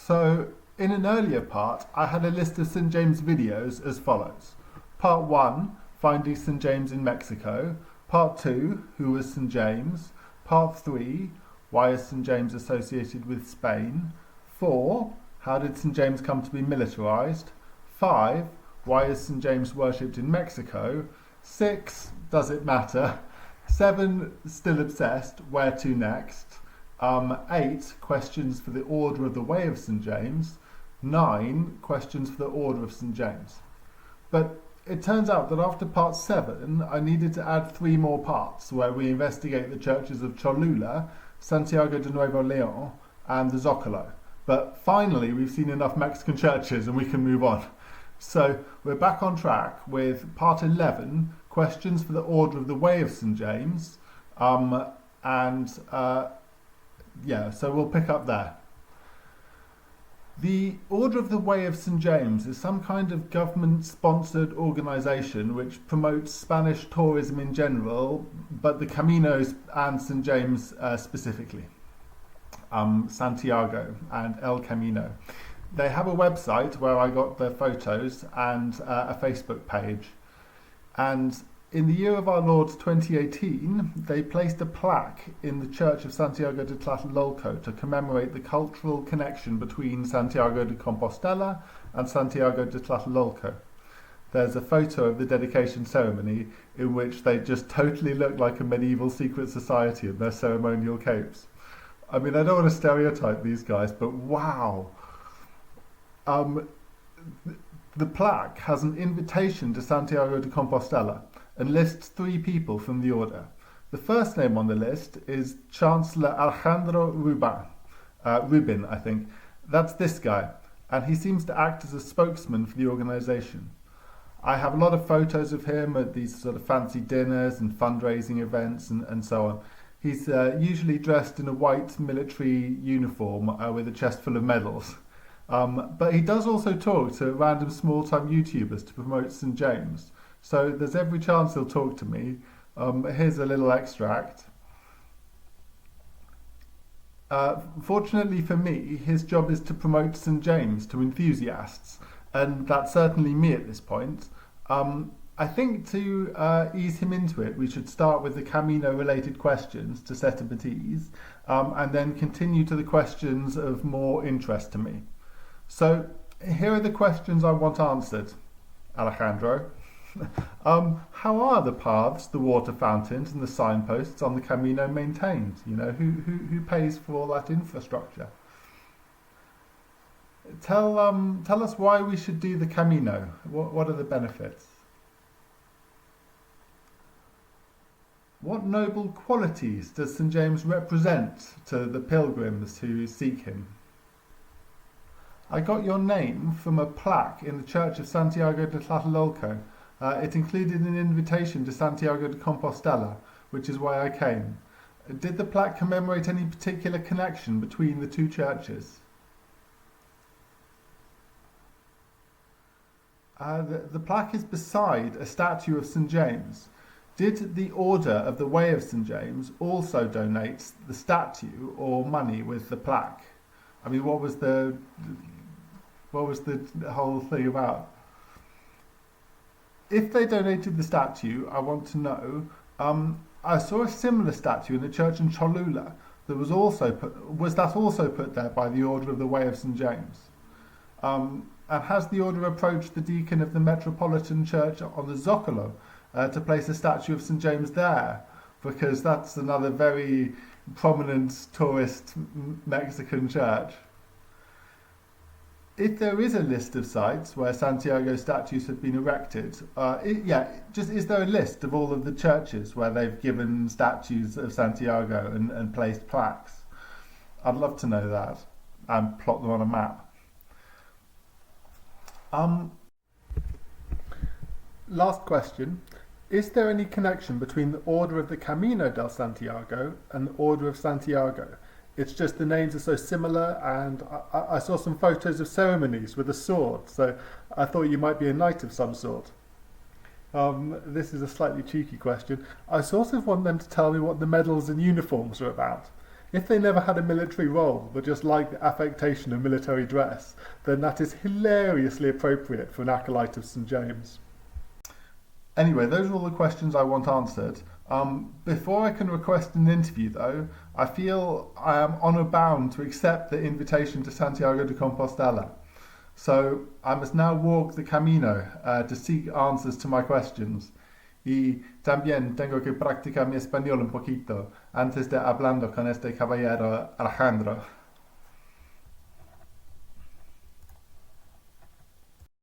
So, in an earlier part, I had a list of St. James videos as follows. Part 1, Finding St. James in Mexico. Part 2, Who was St. James? Part 3, Why is St. James associated with Spain? 4, How did St. James come to be militarized? 5, Why is St. James worshipped in Mexico? 6, Does it matter? 7, Still obsessed, Where to next? 8, Questions for the Order of the Way of St. James. 9, Questions for the Order of St. James. But it turns out that after part 7, I needed to add 3 more parts where we investigate the churches of Cholula, Santiago de Nuevo Leon, and the Zocalo. But finally, we've seen enough Mexican churches and we can move on. So we're back on track with part 11, Questions for the Order of the Way of St. James. So we'll pick up there. The Order of the Way of St. James is some kind of government-sponsored organisation which promotes Spanish tourism in general, but the Caminos and St. James specifically. Santiago and El Camino. They have a website where I got their photos and a Facebook page. And in the year of our Lord 2018, they placed a plaque in the Church of Santiago de Tlatelolco to commemorate the cultural connection between Santiago de Compostela and Santiago de Tlatelolco. There's a photo of the dedication ceremony in which they just totally look like a medieval secret society in their ceremonial capes. I mean, I don't want to stereotype these guys, but wow! The plaque has an invitation to Santiago de Compostela and lists 3 people from the order. The first name on the list is Chancellor Alejandro Rubin, I think. That's this guy, and he seems to act as a spokesman for the organisation. I have a lot of photos of him at these sort of fancy dinners and fundraising events and so on. He's usually dressed in a white military uniform with a chest full of medals. But he does also talk to random small-time YouTubers to promote St. James. So there's every chance he'll talk to me. Here's a little extract. Fortunately for me, his job is to promote St. James to enthusiasts, and that's certainly me at this point. I think to ease him into it, we should start with the Camino-related questions to set him at ease, and then continue to the questions of more interest to me. So here are the questions I want answered, Alejandro. How are the paths, the water fountains, and the signposts on the Camino maintained? You know, who pays for all that infrastructure? Tell us why we should do the Camino. What are the benefits? What noble qualities does St. James represent to the pilgrims who seek him? I got your name from a plaque in the Church of Santiago de Tlatelolco. It included an invitation to Santiago de Compostela, which is why I came. Did the plaque commemorate any particular connection between the 2 churches? The plaque is beside a statue of St. James. Did the Order of the Way of St. James also donate the statue or money with the plaque? I mean, what was the whole thing about? If they donated the statue, I want to know. I saw a similar statue in the church in Cholula that was that also put there by the Order of the Way of St. James? And has the order approached the deacon of the Metropolitan Church on the Zocalo to place a statue of St. James there? Because that's another very prominent tourist Mexican church. If there is a list of sites where Santiago statues have been erected, is there a list of all of the churches where they've given statues of Santiago and placed plaques? I'd love to know that and plot them on a map. Last question. Is there any connection between the Order of the Camino del Santiago and the Order of Santiago? It's just the names are so similar, and I saw some photos of ceremonies with a sword, so I thought you might be a knight of some sort. This is a slightly cheeky question. I sort of want them to tell me what the medals and uniforms are about. If they never had a military role, but just liked the affectation of military dress, then that is hilariously appropriate for an acolyte of St. James. Anyway, those are all the questions I want answered. Before I can request an interview, though, I feel I am honour bound to accept the invitation to Santiago de Compostela. So I must now walk the camino to seek answers to my questions. Y también tengo que practicar mi español un poquito antes de hablando con este caballero Alejandro.